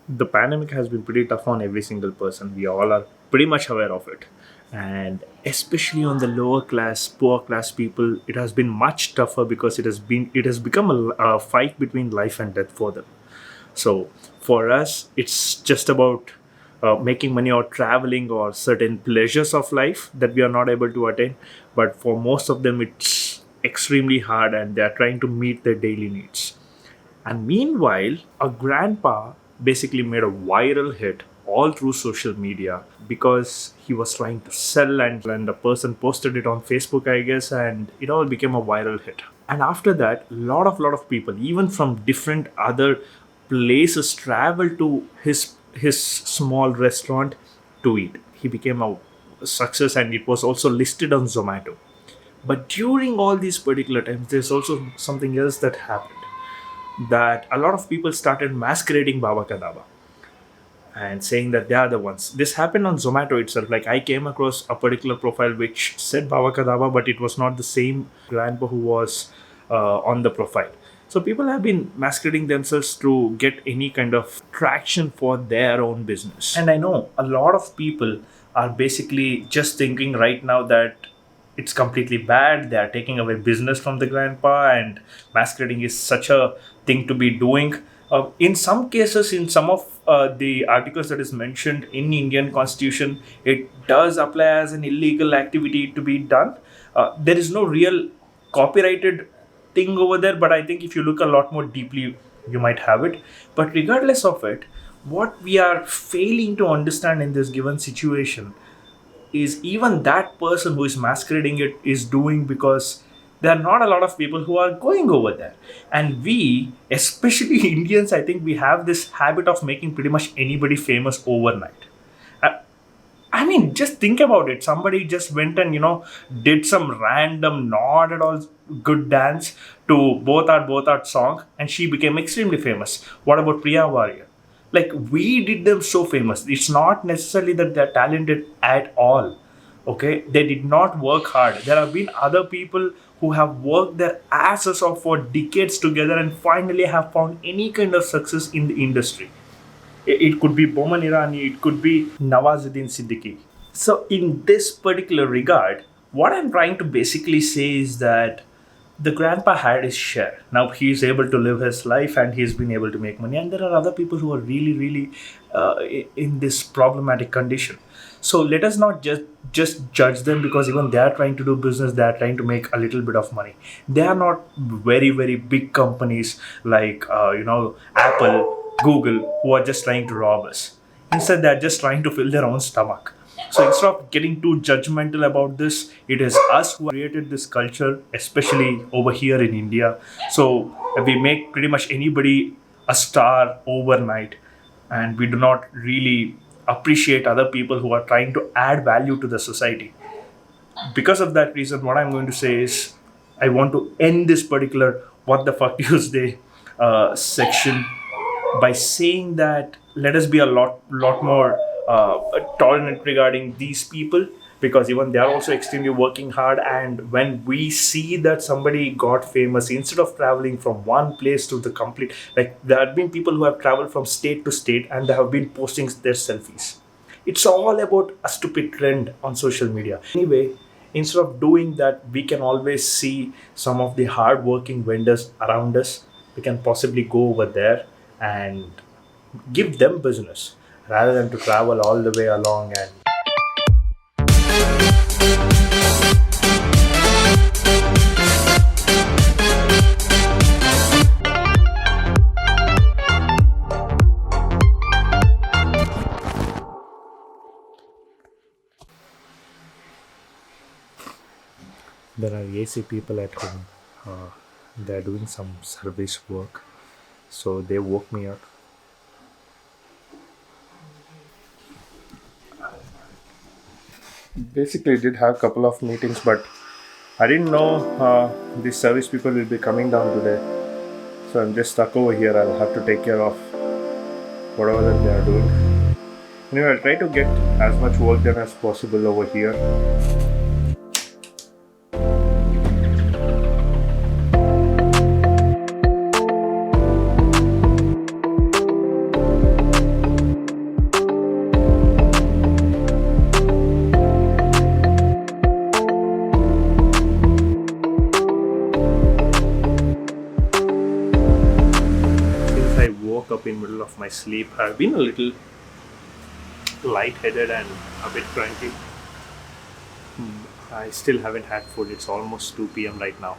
The pandemic has been pretty tough on every single person. We all are pretty much aware of it. And especially on the lower class, poor class people, it has been much tougher because it has become a fight between life and death for them. So for us, it's just about making money or traveling or certain pleasures of life that we are not able to attain. But for most of them, it's extremely hard and they are trying to meet their daily needs. And meanwhile, a grandpa basically made a viral hit all through social media because he was trying to sell, and the person posted it on Facebook, I guess, and it all became a viral hit. And after that, lot of people, even from different other places, traveled to his small restaurant to eat. He became a success and it was also listed on Zomato. But during all these particular times, there's also something else that happened, that a lot of people started masquerading Baba Kadaba and saying that they are the ones. This happened on Zomato itself. Like, I came across a particular profile which said Baba Kadaba, but it was not the same grandpa who was on the profile. So people have been masquerading themselves to get any kind of traction for their own business. And I know a lot of people are basically just thinking right now that it's completely bad. They are taking away business from the grandpa, and masquerading is such a thing to be doing. In some cases, in some of the articles that is mentioned in Indian Constitution, it does apply as an illegal activity to be done. There is no real copyrighted thing over there, but I think if you look a lot more deeply, you might have it. But regardless of it, what we are failing to understand in this given situation is even that person who is masquerading it is doing because there are not a lot of people who are going over there. And we, especially Indians, I think we have this habit of making pretty much anybody famous overnight. Uh, I mean, just think about it. Somebody just went and, did some random, not at all good dance to Both Art song, and she became extremely famous. What about Priya Warrior? Like, we did them so famous. It's not necessarily that they're talented at all. Okay, they did not work hard. There have been other people who have worked their asses off for decades together and finally have found any kind of success in the industry. It could be Boman Irani, it could be Nawazuddin Siddiqui. So, in this particular regard, what I'm trying to basically say is that the grandpa had his share. Now he's able to live his life and he's been able to make money. And there are other people who are really, really in this problematic condition. So let us not just judge them because even they are trying to do business, they are trying to make a little bit of money. They are not very, very big companies like Apple, Google, who are just trying to rob us. Instead, they are just trying to fill their own stomach. So instead of getting too judgmental about this, it is us who created this culture, especially over here in India. So we make pretty much anybody a star overnight, and we do not really appreciate other people who are trying to add value to the society. Because of that reason, what I'm going to say is I want to end this particular What the Fuck Tuesday section by saying that let us be a lot more tolerant regarding these people, because even they are also extremely working hard. And when we see that somebody got famous, instead of traveling from one place to the complete, like, there have been people who have traveled from state to state and they have been posting their selfies. It's all about a stupid trend on social media. Anyway, instead of doing that, we can always see some of the hard working vendors around us. We can possibly go over there and give them business rather than to travel all the way along. And there are AC people at home. They're doing some service work, so they woke me up. Basically, did have a couple of meetings, but I didn't know the service people will be coming down today. So I'm just stuck over here. I'll have to take care of whatever that they are doing. Anyway, I'll try to get as much work done as possible over here. my sleep. I've been a little lightheaded and a bit cranky. I still haven't had food. It's almost 2 p.m. right now.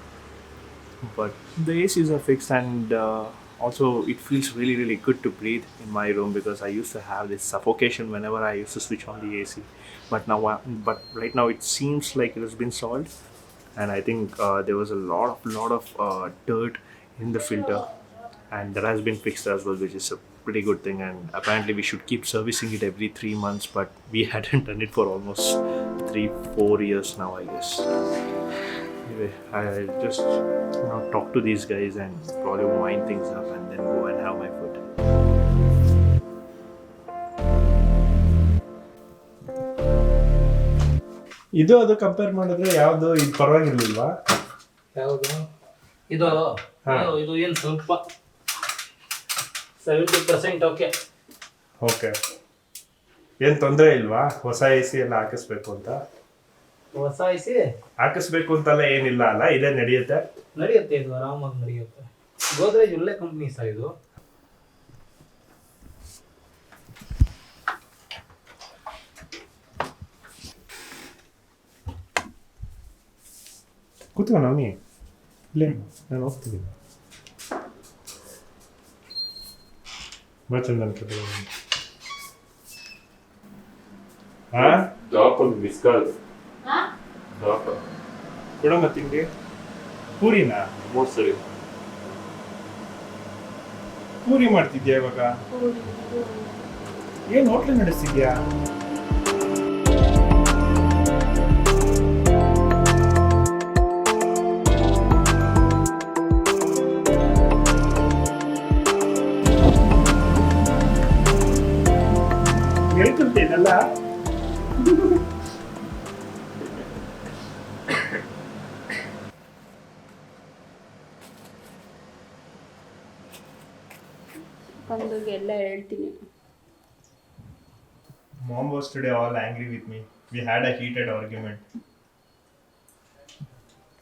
But the ACs are fixed, and also it feels really, really good to breathe in my room because I used to have this suffocation whenever I used to switch on the AC. But right now it seems like it has been solved, and I think there was a lot of dirt in the filter, and that has been fixed as well, which is a pretty good thing. And apparently we should keep servicing it every 3 months, but we hadn't done it for almost 3-4 years now, I guess. Anyway, I just talk to these guys and probably wind things up and then go and have my food. ಇದು ಅದು compare ಮಾಡಿದ್ರೆ ಯಾವ್ದು ಇದು ಪರವಾಗಿರ್ಲಿಲ್ವಾ? ಯಾವುದು ಇದು ಇದು ಏನು ಸ್ವಲ್ಪ 70% ಓಕೆ. ಓಕೆ, ಏನು ತೊಂದರೆ ಇಲ್ವಾ? ಹೊಸ ಎ ಸಿ ಎಲ್ಲ ಹಾಕಿಸ್ಬೇಕು ಅಂತ? ಹೊಸ ಐಸಿ ಹಾಕಿಸ್ಬೇಕು ಅಂತೆಲ್ಲ ಏನಿಲ್ಲ ಅಲ್ಲ, ಇದೇ ನಡೆಯುತ್ತೆ? ನಡೆಯುತ್ತೆ, ಇದು ಆರಾಮಾಗಿ ನಡೆಯುತ್ತೆ. ಗೋದ್ರೇಜ್ ಒಳ್ಳೆ ಕಂಪ್ನಿ ಸರ್ ಇದು. ಕೂತ್ಕೊ ನವನಿ, ಇಲ್ಲೇ ನಾನು ಹೋಗ್ತೀನಿ. ಚಂದನ್ ಜಾಬ್ ಒಂದು ಮಿಸ್ ಕಾಲ್ ಕೊಡಮ್ಮ ತಿಂಡಿ. ಪೂರಿನಾ? ಸರಿ. ಪೂರಿ ಮಾಡ್ತಿದ್ಯಾ ಇವಾಗ? ಏನು ಹೋಟ್ಲ್ ನಡೆಸ್ತಿದ್ಯಾ? ಹೇಳ್ಕೊಂತ ಇದೆಲ್ಲ? ಎಲ್ಲ ಹೇಳ್ತೀನಿ. Mom was today all angry with me. We had a heated argument.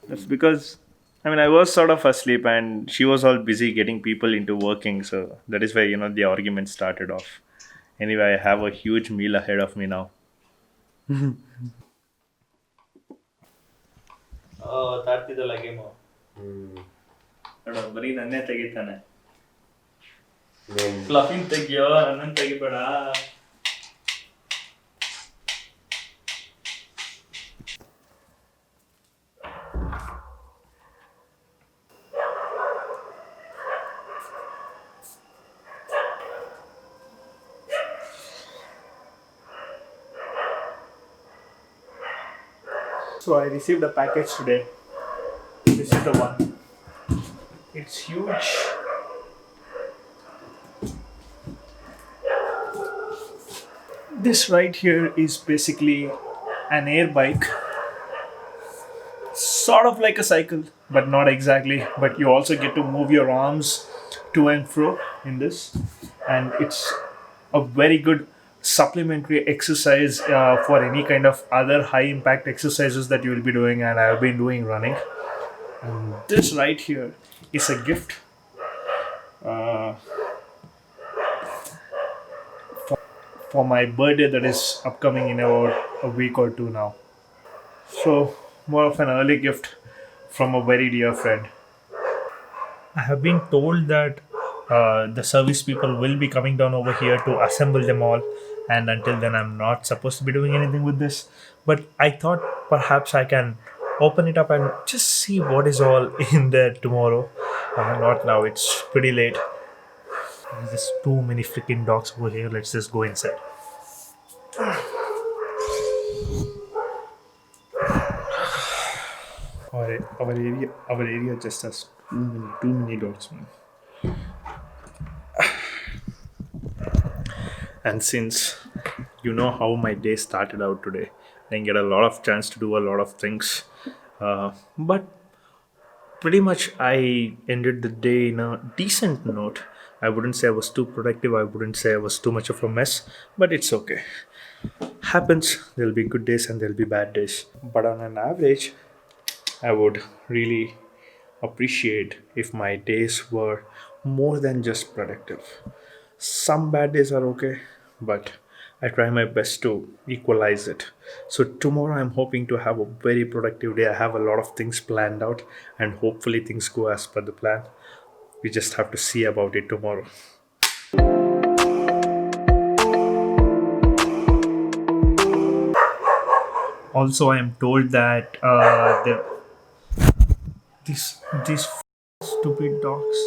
That's because I was sort of asleep and she was all busy getting people into working, so that is why the argument started off. Anyway, I have a huge meal ahead of me now. ತಾಡ್ತಿದ್ದಲ್ಲ game. ಬರೀ ನನ್ನೇ ತೆಗಿತಾನೆ. ಫ್ಲಫಿನ್ ತೆಗಿಯೋ, ನನ್ನ ತೆಗಿಬೇಡ. So I received a package today. This is the one. It's huge. This right here is basically an air bike. Sort of like a cycle, but not exactly. But you also get to move your arms to and fro in this. And it's a very good supplementary exercise for any kind of other high impact exercises that you will be doing, and I have been doing running. And this right here is a gift for my birthday that is upcoming in about a week or two now. So more of an early gift from a very dear friend. I have been told that the service people will be coming down over here to assemble them all, and until then I'm not supposed to be doing anything with this. But I thought perhaps I can open it up and just see what is all in there tomorrow. Not now, it's pretty late. There's just too many freaking dogs over here. Let's just go inside. Our area just has too many dogs, man. And since you know how my day started out today, I didn't get a lot of chance to do a lot of things. But pretty much I ended the day in a decent note. I wouldn't say I was too productive. I wouldn't say I was too much of a mess. But it's okay. Happens. There'll be good days and there'll be bad days. But on an average, I would really appreciate if my days were more than just productive. Some bad days are okay, but I try my best to equalize it. So tomorrow I'm hoping to have a very productive day. I have a lot of things planned out, and hopefully things go as per the plan. We just have to see about it tomorrow. Also, I am told that these stupid dogs